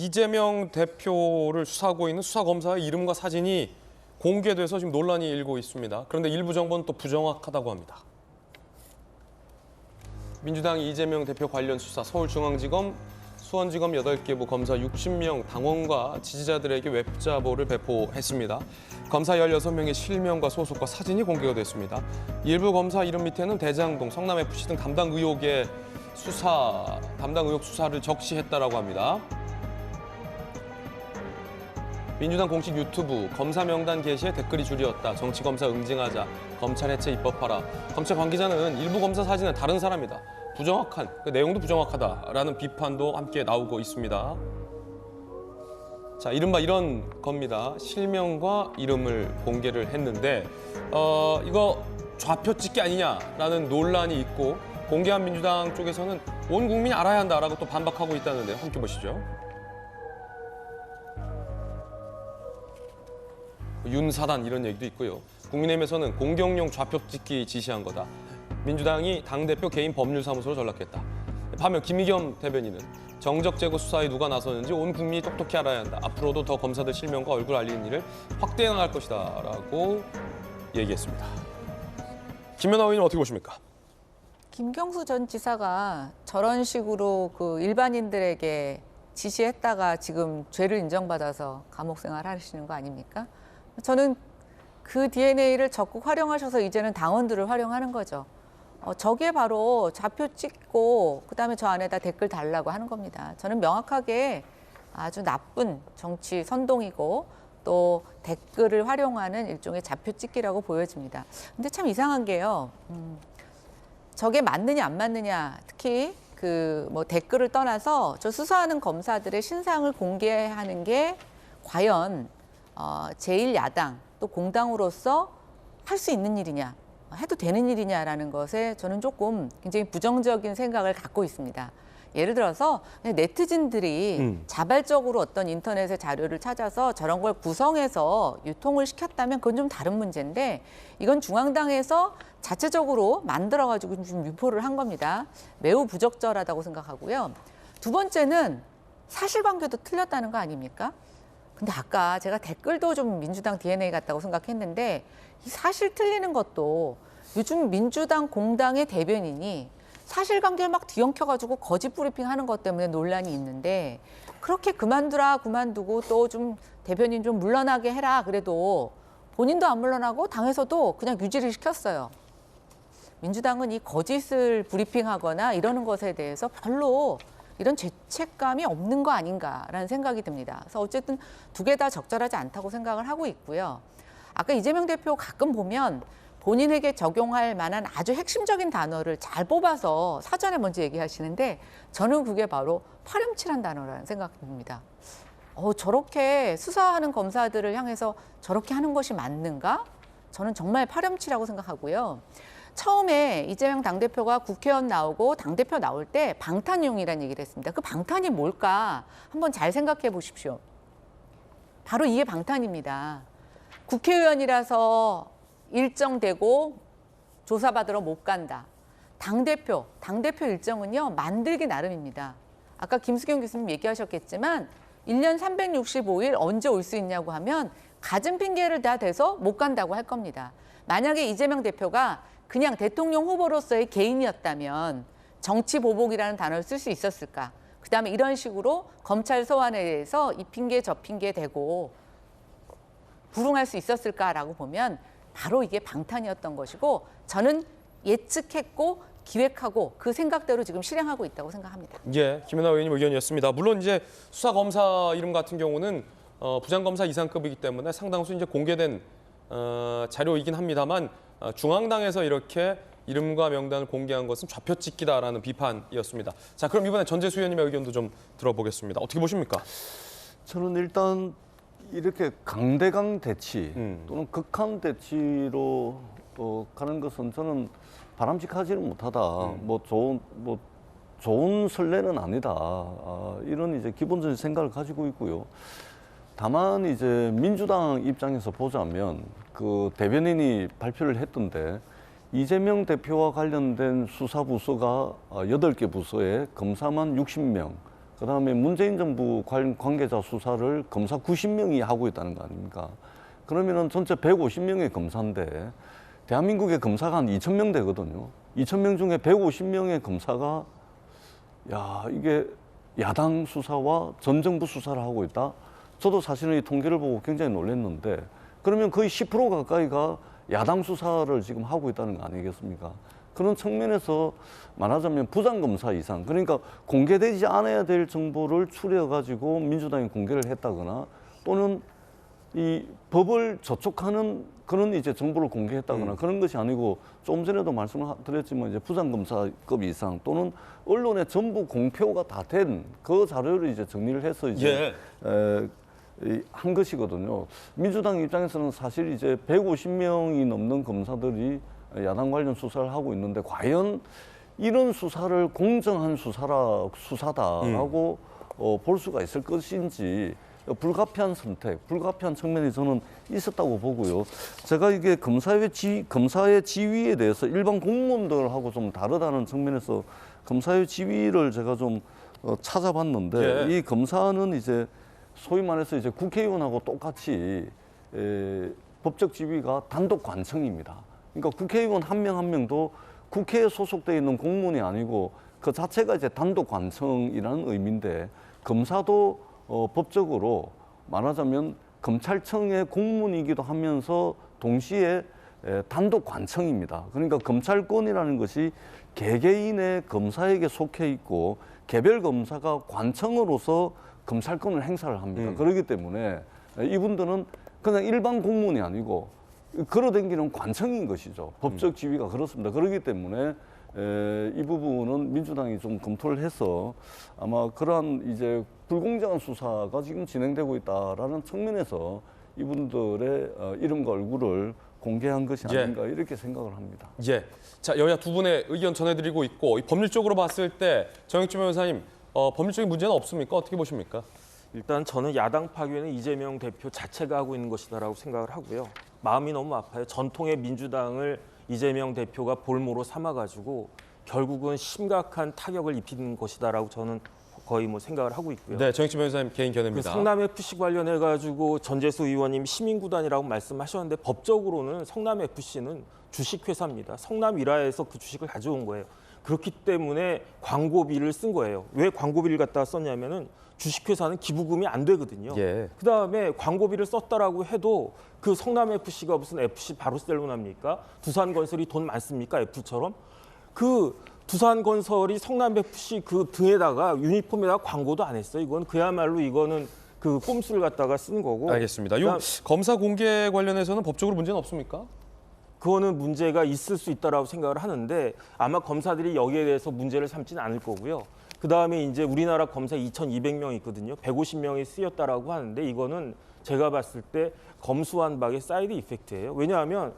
이재명 대표를 수사하고 있는 수사검사의 이름과 사진이 공개돼서 지금 논란이 일고 있습니다. 그런데 일부 정보는 또 부정확하다고 합니다. 민주당 이재명 대표 관련 수사 서울중앙지검, 수원지검 8개 부 검사 60명 당원과 지지자들에게 웹자보를 배포했습니다. 검사 16명의 실명과 소속과 사진이 공개가 됐습니다. 일부 검사 이름 밑에는 대장동, 성남FC 등 담당 의혹 수사를 적시했다라고 합니다. 민주당 공식 유튜브 검사 명단 게시에 댓글이 줄이었다. 정치검사 응징하자. 검찰 해체 입법하라. 검찰 관계자는 일부 검사 사진은 다른 사람이다. 부정확한, 그 내용도 부정확하다라는 비판도 함께 나오고 있습니다. 자, 이른바 이런 겁니다. 실명과 이름을 공개를 했는데 이거 좌표 찍기 아니냐라는 논란이 있고 공개한 민주당 쪽에서는 온 국민이 알아야 한다라고 또 반박하고 있다는데 함께 보시죠. 윤사단 이런 얘기도 있고요. 국민의힘에서는 공격용 좌표 찍기 지시한 거다. 민주당이 당대표 개인 법률사무소로 전락했다. 반면 김의겸 대변인은 정적 제거 수사에 누가 나서는지 온 국민이 똑똑히 알아야 한다. 앞으로도 더 검사들 실명과 얼굴 알리는 일을 확대해 나갈 것이다 라고 얘기했습니다. 김연아 의원님 어떻게 보십니까? 김경수 전 지사가 저런 식으로 그 일반인들에게 지시했다가 지금 죄를 인정받아서 감옥 생활 하시는 거 아닙니까? 저는 그 DNA를 적극 활용하셔서 이제는 당원들을 활용하는 거죠. 저게 바로 좌표 찍고 그다음에 저 안에다 댓글 달라고 하는 겁니다. 저는 명확하게 아주 나쁜 정치 선동이고 또 댓글을 활용하는 일종의 좌표 찍기라고 보여집니다. 근데 참 이상한 게요. 저게 맞느냐 안 맞느냐, 특히 그 뭐 댓글을 떠나서 저 수사하는 검사들의 신상을 공개하는 게 과연 제1야당 또 공당으로서 할 수 있는 일이냐, 해도 되는 일이냐라는 것에 저는 조금 굉장히 부정적인 생각을 갖고 있습니다. 예를 들어서 네티즌들이 자발적으로 어떤 인터넷의 자료를 찾아서 저런 걸 구성해서 유통을 시켰다면 그건 좀 다른 문제인데 이건 중앙당에서 자체적으로 만들어가지고 좀 유포를 한 겁니다. 매우 부적절하다고 생각하고요. 두 번째는 사실관계도 틀렸다는 거 아닙니까? 근데 아까 제가 댓글도 좀 민주당 DNA 같다고 생각했는데 이 사실 틀리는 것도 요즘 민주당 공당의 대변인이 사실관계를 막 뒤엉켜가지고 거짓 브리핑하는 것 때문에 논란이 있는데 그렇게 그만두고 또 좀 대변인 좀 물러나게 해라 그래도 본인도 안 물러나고 당에서도 그냥 유지를 시켰어요. 민주당은 이 거짓을 브리핑하거나 이러는 것에 대해서 별로 이런 죄책감이 없는 거 아닌가라는 생각이 듭니다. 그래서 어쨌든 두 개 다 적절하지 않다고 생각을 하고 있고요. 아까 이재명 대표 가끔 보면 본인에게 적용할 만한 아주 핵심적인 단어를 잘 뽑아서 사전에 먼저 얘기하시는데 저는 그게 바로 파렴치란 단어라는 생각이 듭니다. 저렇게 수사하는 검사들을 향해서 저렇게 하는 것이 맞는가? 저는 정말 파렴치라고 생각하고요. 처음에 이재명 당대표가 국회의원 나오고 당대표 나올 때 방탄용이라는 얘기를 했습니다. 그 방탄이 뭘까? 한번 잘 생각해 보십시오. 바로 이게 방탄입니다. 국회의원이라서 일정되고 조사받으러 못 간다. 당대표 일정은요, 만들기 나름입니다. 아까 김수경 교수님 얘기하셨겠지만 1년 365일 언제 올 수 있냐고 하면 갖은 핑계를 다 대서 못 간다고 할 겁니다. 만약에 이재명 대표가 그냥 대통령 후보로서의 개인이었다면 정치 보복이라는 단어를 쓸 수 있었을까? 그다음에 이런 식으로 검찰 소환에 대해서 이 핑계 저 핑계 대고 불응할 수 있었을까라고 보면 바로 이게 방탄이었던 것이고 저는 예측했고 기획하고 그 생각대로 지금 실행하고 있다고 생각합니다. 예, 김연아 의원님 의견이었습니다. 물론 이제 수사 검사 이름 같은 경우는 부장검사 이상급이기 때문에 상당수 이제 공개된 자료이긴 합니다만 중앙당에서 이렇게 이름과 명단을 공개한 것은 좌표찍기다라는 비판이었습니다. 자, 그럼 이번에 전재수 의원님의 의견도 좀 들어보겠습니다. 어떻게 보십니까? 저는 일단 이렇게 강대강 대치 또는 극한 대치로 가는 것은 저는 바람직하지는 못하다. 좋은 선례는 아니다. 이런 이제 기본적인 생각을 가지고 있고요. 다만 이제 민주당 입장에서 보자면 그 대변인이 발표를 했던데 이재명 대표와 관련된 수사 부서가 8개 부서에 검사만 60명, 그다음에 문재인 정부 관계자 수사를 검사 90명이 하고 있다는 거 아닙니까? 그러면은 전체 150명의 검사인데 대한민국의 검사가 한 2,000명 되거든요. 2,000명 중에 150명의 검사가 야, 이게 야당 수사와 전 정부 수사를 하고 있다? 저도 사실은 이 통계를 보고 굉장히 놀랐는데 그러면 거의 10% 가까이가 야당 수사를 지금 하고 있다는 거 아니겠습니까? 그런 측면에서 말하자면 부장검사 이상, 그러니까 공개되지 않아야 될 정보를 추려가지고 민주당이 공개를 했다거나 또는 이 법을 저촉하는 그런 이제 정보를 공개했다거나 그런 것이 아니고 좀 전에도 말씀을 드렸지만 이제 부장검사급 이상 또는 언론에 전부 공표가 다 된 그 자료를 이제 정리를 해서 이제 한 것이거든요. 민주당 입장에서는 사실 이제 150명이 넘는 검사들이 야당 관련 수사를 하고 있는데 과연 이런 수사를 공정한 수사다라고 볼 수가 있을 것인지 불가피한 선택, 불가피한 측면이 저는 있었다고 보고요. 제가 이게 검사의 지위에 대해서 일반 공무원들하고 좀 다르다는 측면에서 검사의 지위를 제가 좀 찾아봤는데 이 검사는 이제 소위 말해서 이제 국회의원하고 똑같이 법적 지위가 단독 관청입니다. 그러니까 국회의원 한 명 한 명도 국회에 소속돼 있는 공무원이 아니고 그 자체가 이제 단독 관청이라는 의미인데 검사도 법적으로 말하자면 검찰청의 공무원이기도 하면서 동시에 단독 관청입니다. 그러니까 검찰권이라는 것이 개개인의 검사에게 속해 있고 개별 검사가 관청으로서 검찰권을 행사를 합니다. 그렇기 때문에 이분들은 그냥 일반 공무원이 아니고 걸어다니는 관청인 것이죠. 법적 지위가 그렇습니다. 그렇기 때문에 이 부분은 민주당이 좀 검토를 해서 아마 그러한 이제 불공정한 수사가 지금 진행되고 있다라는 측면에서 이분들의 이름과 얼굴을 공개한 것이 아닌가 이렇게 생각을 합니다. 예. 자, 여야 두 분의 의견 전해드리고 있고 법률적으로 봤을 때 정혁준 변호사님 법률적인 문제는 없습니까? 어떻게 보십니까? 일단 저는 야당 파괴는 이재명 대표 자체가 하고 있는 것이다라고 생각을 하고요. 마음이 너무 아파요. 전통의 민주당을 이재명 대표가 볼모로 삼아가지고 결국은 심각한 타격을 입히는 것이다라고 저는 거의 뭐 생각을 하고 있고요. 네, 정혁준 변호사님 개인 그 견해입니다. 성남FC 관련해가지고 전재수 의원님 시민구단이라고 말씀하셨는데 법적으로는 성남FC는 주식회사입니다. 성남 일화에서 그 주식을 가져온 거예요. 그렇기 때문에 광고비를 쓴 거예요. 왜 광고비를 갖다가 썼냐면은 주식회사는 기부금이 안 되거든요. 그다음에 광고비를 썼다라고 해도 그 성남FC가 무슨 FC 바르셀로나입니까? 두산건설이 돈 많습니까? F처럼? 그 두산건설이 성남FC 그 등에다가 유니폼에다가 광고도 안 했어요. 이건 그야말로 이거는 그 꼼수를 갖다가 쓴 거고. 알겠습니다. 요 검사 공개 관련해서는 법적으로 문제는 없습니까? 그거는 문제가 있을 수 있다라고 생각을 하는데 아마 검사들이 여기에 대해서 문제를 삼지는 않을 거고요. 그다음에 이제 우리나라 검사 2,200명 있거든요. 150명이 쓰였다라고 하는데 이거는 제가 봤을 때 검수한 박의 사이드 이펙트예요. 왜냐하면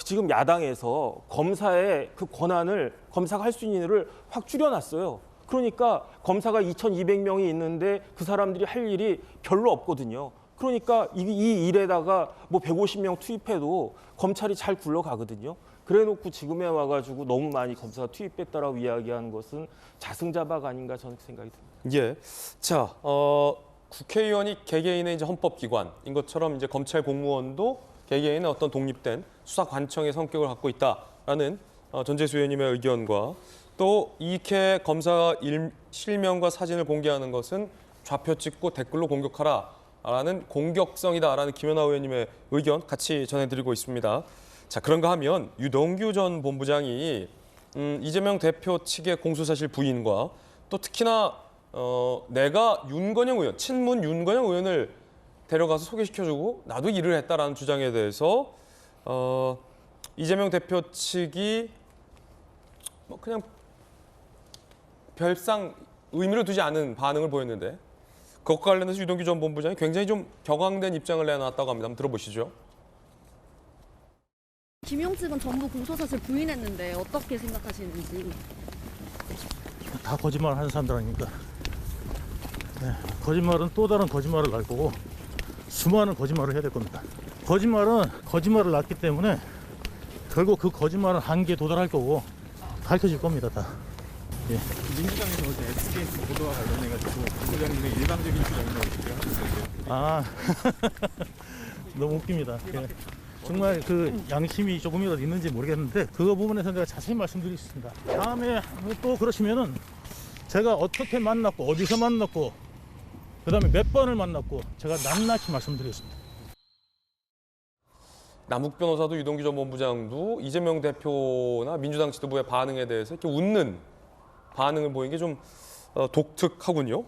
지금 야당에서 검사의 그 권한을 검사가 할 수 있는 일을 확 줄여놨어요. 그러니까 검사가 2,200명이 있는데 그 사람들이 할 일이 별로 없거든요. 그러니까 이 일에다가 뭐 150명 투입해도 검찰이 잘 굴러가거든요. 그래놓고 지금에 와가지고 너무 많이 검사가 투입됐다라고 이야기하는 것은 자승자박 아닌가 저는 생각이 듭니다. 예. 자, 국회의원이 개개인의 이제 헌법기관인 것처럼 이제 검찰 공무원도 개개인의 어떤 독립된 수사관청의 성격을 갖고 있다라는 전재수 의원님의 의견과 또 이익혜 검사 실명과 사진을 공개하는 것은 좌표 찍고 댓글로 공격하라라는 공격성이다라는 김연아 의원님의 의견 같이 전해드리고 있습니다. 자, 그런가 하면 유동규 전 본부장이 이재명 대표 측의 공소사실 부인과 또 특히나 내가 윤건영 의원, 친문 윤건영 의원을 데려가서 소개시켜주고 나도 일을 했다라는 주장에 대해서 이재명 대표 측이 뭐 그냥 별상 의미를 두지 않은 반응을 보였는데 그것과 관련해서 유동규 전 본부장이 굉장히 좀 격앙된 입장을 내놨다고 합니다. 한번 들어보시죠. 김용 측은 전부 공소사실 부인했는데 어떻게 생각하시는지. 다 거짓말 하는 사람들 아닙니까? 네, 거짓말은 또 다른 거짓말을 날 거고 수많은 거짓말을 해야 될 겁니다. 거짓말은 거짓말을 낳기 때문에 결국 그 거짓말은 한계에 도달할 거고 밝혀질 겁니다. 다. 예. 민주당에서 어제 SBS 보도와 관련해가지고 부부장님의 일방적인 주장이라고 하고 있는데요. 아, 너무 웃깁니다. 예. 정말 그 양심이 조금이라도 있는지 모르겠는데 그거 부분에서 내가 자세히 말씀드리겠습니다. 다음에 또 그러시면은 제가 어떻게 만났고 어디서 만났고 그다음에 몇 번을 만났고 제가 낱낱이 말씀드리겠습니다. 남욱 변호사도 유동규 전 본부장도 이재명 대표나 민주당 지도부의 반응에 대해서 이렇게 웃는 반응을 보이는 게 좀 독특하군요.